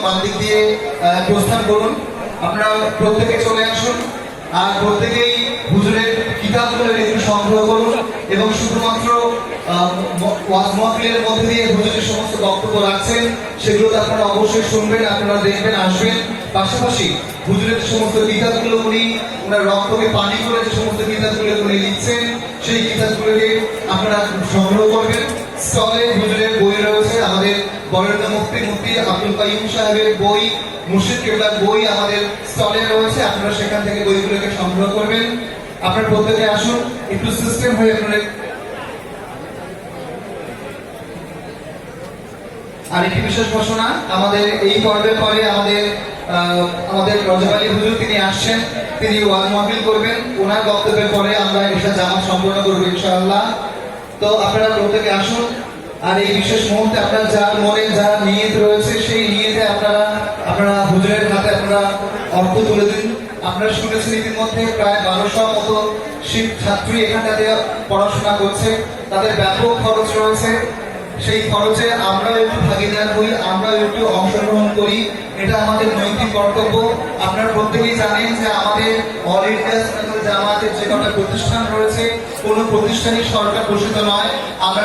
বাম দিক দিয়ে প্রস্থান করুন। আপনারা প্রত্যেকে চলে আসুন আর প্রত্যেকেই হুজুরের কিতাবগুলো একটু সংগ্রহ করুন এবং শুধুমাত্র ওয়াজ মাহফিলের মধ্যে দিয়ে হুজুর যে সমস্ত বক্তব্য রাখছেন সেগুলোতে আপনারা অবশ্যই শুনবেন, আপনারা দেখবেন, আসবেন। পাশাপাশি হুজুরের যে সমস্ত কিতাবগুলো ওনার রক্তকে পানি করে যে সমস্ত কিতাবগুলো উনি লিখছেন সেই কিতাবগুলোকে আপনারা সংগ্রহ করবেন। স্টলে হুজুরের বই রয়েছে, আমাদের বরেণ্য মুফতি আব্দুল কাইয়ুম সাহেবের বই, মুর্শিদ কেবলার বই আমাদের স্টলে রয়েছে, আপনারা সেখান থেকে বইগুলোকে সংগ্রহ করবেন। আপনারা প্রত্যেকে আসুন, একটু সিস্টেম হয়ে আপনারা। আর একটি বিশেষ ঘোষণা, আমাদের এই পর্বের পরে আমাদের রজব আলী হুজুর তিনি আসছেন, তিনি ওয়াজ মাহফিল করবেন। ওনার বক্তব্যের পরে আমরা এটা জামাত সম্পন্ন করবো ইনশাআল্লাহ। তো আপনারা প্রত্যেকে আসুন আর এই বিশেষ মুহূর্তে আপনার যার মনে যার নিয়ত রয়েছে সেই নিয়তে আপনারা হুজুরের হাতে আপনারা অর্থ তুলে দিন। আপনারা শুনেছেন ইতিমধ্যে প্রায় 1200 মতো ছাত্রী এখানটাতে পড়াশোনা করছে, তাদের ব্যাপক খরচ রয়েছে। সেই খরচে আমরা একটু ভাগিদার হই, আমরা একটু অংশগ্রহণ করি, এটা আমাদের নৈতিক কর্তব্য। আপনারা প্রত্যেকেই জানেন যে আমাদের অল ইন্ডিয়া জামাতের যে কটা প্রতিষ্ঠান রয়েছে কোনো প্রতিষ্ঠানই সরকার ঘোষিত নয়। আমরা